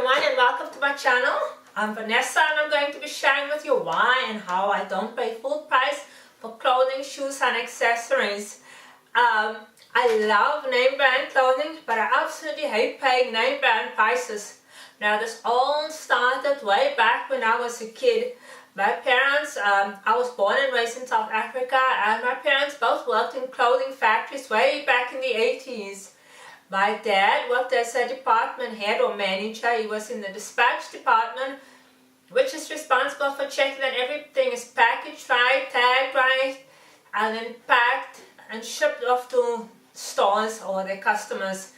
everyone and welcome to my channel. I'm Vanessa and I'm going to be sharing with you why and how I don't pay full price for clothing, shoes and accessories. I love name brand clothing, but I absolutely hate paying name brand prices. Now this all started way back when I was a kid. My parents, I was born and raised in South Africa, and my parents both worked in clothing factories way back in the 80s. My dad worked as a department head or manager. He was in the dispatch department, which is responsible for checking that everything is packaged right, tagged right, and then packed and shipped off to stores or their customers.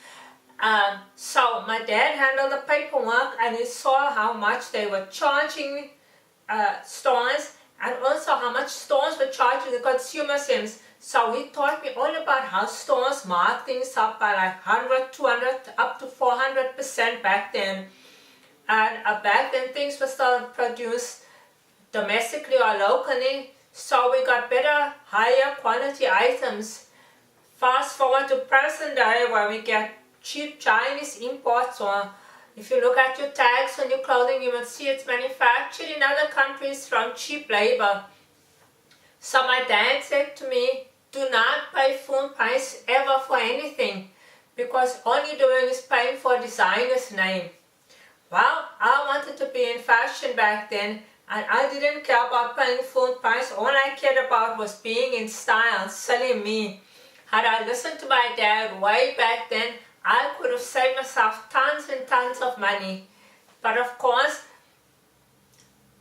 So my dad handled the paperwork, and he saw how much they were charging stores, and also how much stores were charging the consumers. So he taught me all about how stores mark things up by like 100, 200, up to 400% back then. And back then things were still produced domestically or locally, so we got better, higher quality items. Fast forward to present day where we get cheap Chinese imports, or if you look at your tags on your clothing, you will see it's manufactured in other countries from cheap labor. So my dad said to me, do not pay full price ever for anything, because all you're doing is paying for a designer's name. Well, I wanted to be in fashion back then, and I didn't care about paying full price. All I cared about was being in style, silly me. Had I listened to my dad way back then, I could have saved myself tons and tons of money. But of course,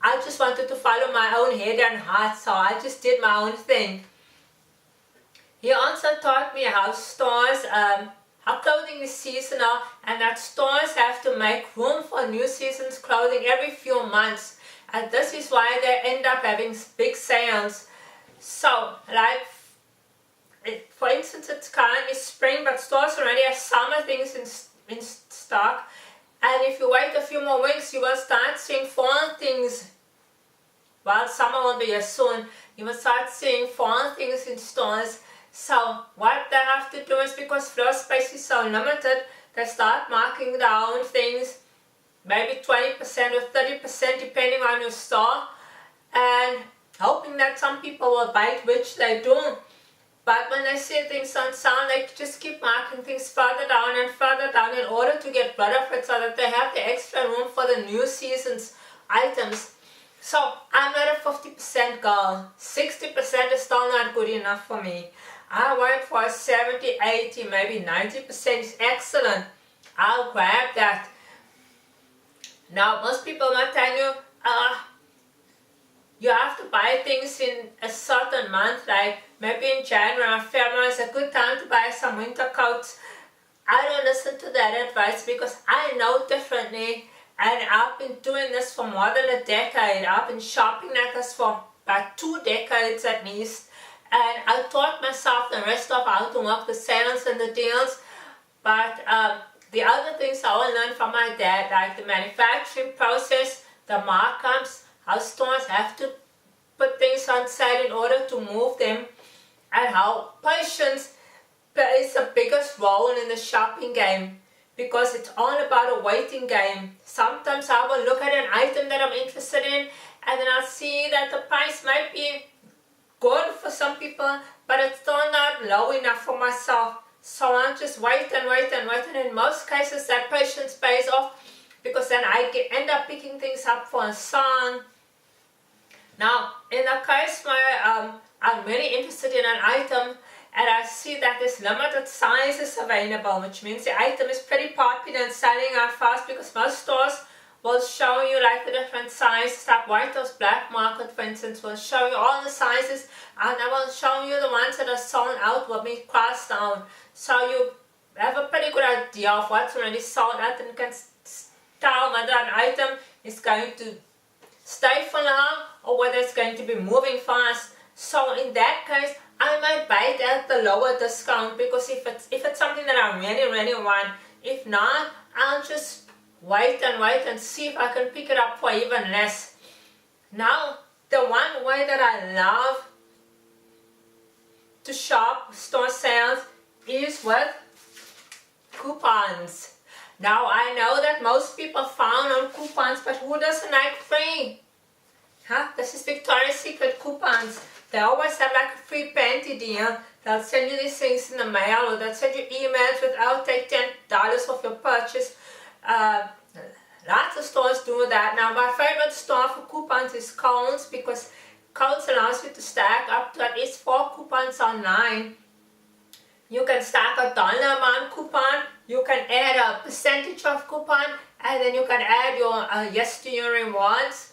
I just wanted to follow my own head and heart, so I just did my own thing. He also taught me how stores, how clothing is seasonal, and that stores have to make room for new season's clothing every few months. And this is why they end up having big sales. So, like, for instance, it's currently spring, but stores already have summer things in stock. And if you wait a few more weeks, you will start seeing fall things. Well, summer will be here soon. You will start seeing fall things in stores. So what they have to do is, because floor space is so limited, they start marking down things, maybe 20% or 30% depending on your store, and hoping that some people will buy it, which they do. But when they see things on sale, they just keep marking things further down and further down in order to get rid of it, so that they have the extra room for the new season's items. So I'm not a 50% girl. 60% is still not good enough for me. I went for 70, 80, maybe 90% is excellent. I'll grab that. Now, most people might tell you, you have to buy things in a certain month, like maybe in January or February is a good time to buy some winter coats. I don't listen to that advice, because I know differently, and I've been doing this for more than a decade. I've been shopping like this for about 2 decades at least. And I taught myself the rest of how to work the sales and the deals. But the other things I all learned from my dad, like the manufacturing process, the markups, how stores have to put things on sale in order to move them, and how patience plays the biggest role in the shopping game, because it's all about a waiting game. Sometimes I will look at an item that I'm interested in, and then I'll see that the price might be good for some people, but it's still not low enough for myself. So I'll just wait and wait and wait, and in most cases that patience pays off, because then I end up picking things up for a song. Now, in the case where I'm really interested in an item, and I see that there's limited sizes available, which means the item is pretty popular and selling out fast, because most stores will show you like the different sizes, like Whitehall's Black Market, for instance, will show you all the sizes, and I will show you the ones that are sold out will be crossed down. So you have a pretty good idea of what's already sold out, and you can tell whether an item is going to stay for long or whether it's going to be moving fast. So in that case, I might buy it at the lower discount, because if it's something that I really want. If not, I'll just wait and see if I can pick it up for even less. Now, the one way that I love to shop store sales is with coupons. Now I know that most people found coupons, but who doesn't like free? Huh? This is Victoria's Secret coupons. They always have like a free panty deal. They'll send you these things in the mail, or they'll send you emails with, I'll take $10 off your purchase. Lots of stores do that. Now my favorite store for coupons is Kohl's, because Kohl's allows you to stack up to at least 4 coupons online. You can stack a dollar amount coupon, you can add a percentage of coupon, and then you can add your yes to your rewards.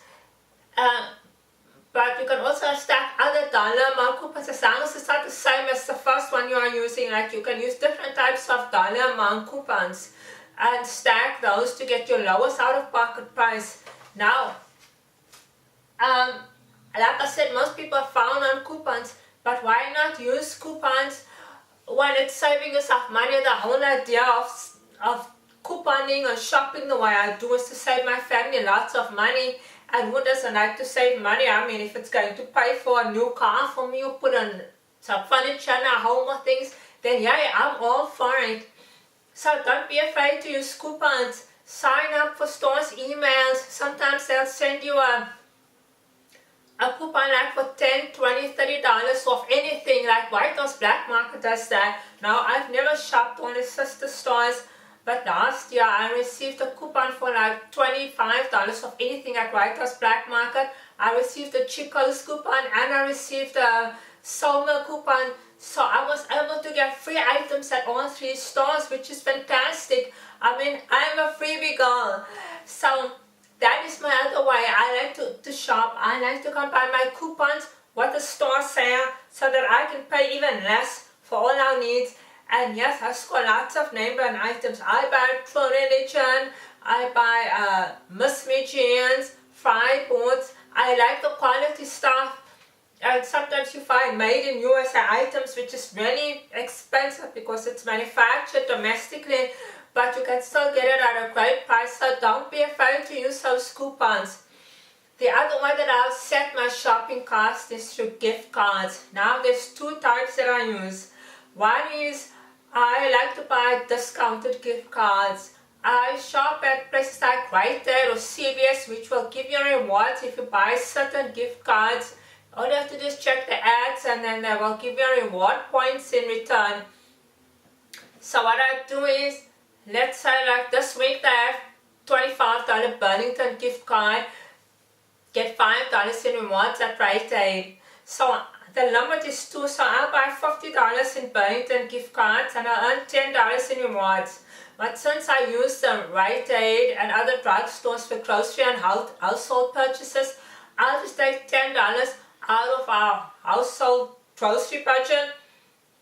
But you can also stack other dollar amount coupons as long as it's not the same as the first one you are using. Like you can use different types of dollar amount coupons and stack those to get your lowest out-of-pocket price. Now, like I said, most people are found on coupons, but why not use coupons when it's saving yourself money? The whole idea of couponing or shopping the way I do is to save my family lots of money. And who doesn't like to save money? I mean, if it's going to pay for a new car for me, or put on some furniture in our home or things, then yeah, I'm all for it. So don't be afraid to use coupons. Sign up for stores' emails. Sometimes they'll send you a coupon like for $10, $20, $30 off anything, like White House Black Market does that. Now, I've never shopped on the sister stores, but last year I received a coupon for like $25 of anything at White House Black Market. I received a Chico's coupon and I received a Soma coupon. So I was able to get free items at all 3 stores, which is fantastic. I mean, I'm a freebie girl. So that is my other way. I like to shop. I like to combine my coupons, what the stores say, so that I can pay even less for all our needs. And yes, I score lots of name brand items. I buy True Religion, I buy Miss Me jeans, Fried Boots. I like the quality stuff. And sometimes you find made in USA items, which is really expensive because it's manufactured domestically, but you can still get it at a great price. So don't be afraid to use those coupons. The other way that I'll set my shopping cost is through gift cards. Now there's 2 types that I use. One is I like to buy discounted gift cards. I shop at places like Rite Aid or CVS, which will give you rewards if you buy certain gift cards. All you have to do is check the ads and then they will give you reward points in return. So what I do is, let's say like this week they have $25 Burlington gift card, get $5 in rewards at Rite Aid. So the limit is 2, so I'll buy $50 in Burlington gift cards and I'll earn $10 in rewards. But since I use the Rite Aid and other drugstores for grocery and household purchases, I'll just take $10 out of our household grocery budget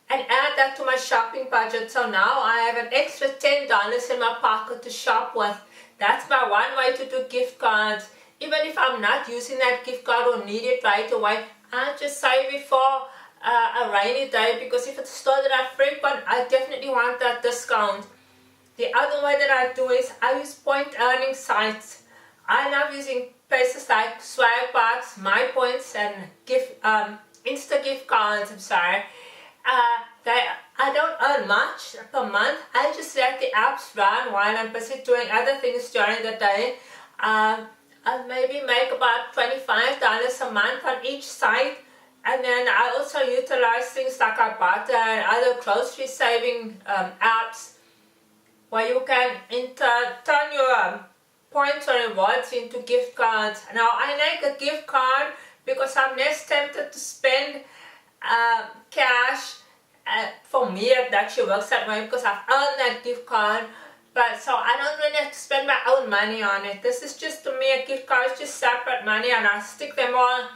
and add that to my shopping budget. So now I have an extra $10 in my pocket to shop with. That's my one way to do gift cards. Even if I'm not using that gift card or need it right away, I'll just save it for a rainy day, because if it's a store that I frequent, I definitely want that discount. The other way that I do is I use point earning sites. I love using places like Swagbucks, MyPoints, and Insta gift cards. I don't earn much per month. I just let the apps run while I'm busy doing other things during the day. I maybe make about $25 a month on each site. And then I also utilize things like Ibotta and other grocery saving apps where you can turn your points or rewards into gift cards. Now I like a gift card because I'm less tempted to spend cash. For me it actually works that way because I've earned that gift card. But so I don't really have to spend my own money on it. This is just, to me, a gift card is just separate money, and I stick them all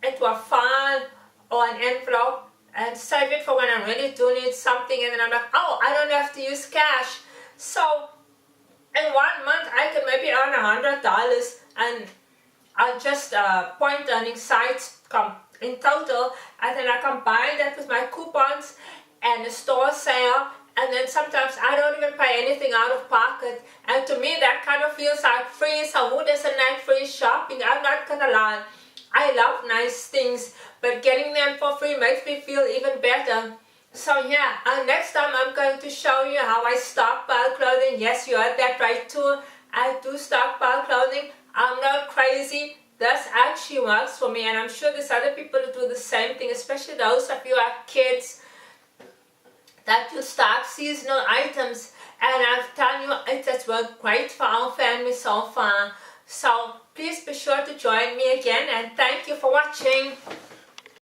into a file or an envelope and save it for when I really do need something, and then I'm like, oh, I don't have to use cash. So in 1 month I can maybe earn $100, and I'll just point earning sites in total, and then I combine that with my coupons and the store sale. And then sometimes I don't even pay anything out of pocket. And to me that kind of feels like free. So who doesn't like free shopping? I'm not gonna lie. I love nice things, but getting them for free makes me feel even better. So yeah, next time I'm going to show you how I stockpile clothing. Yes, you heard that right too. I do stockpile clothing. I'm not crazy. This actually works for me, and I'm sure there's other people who do the same thing, especially those of you who have kids that you stock seasonal items. And I've told you it has worked great for our family so far. So please be sure to join me again, and thank you for watching.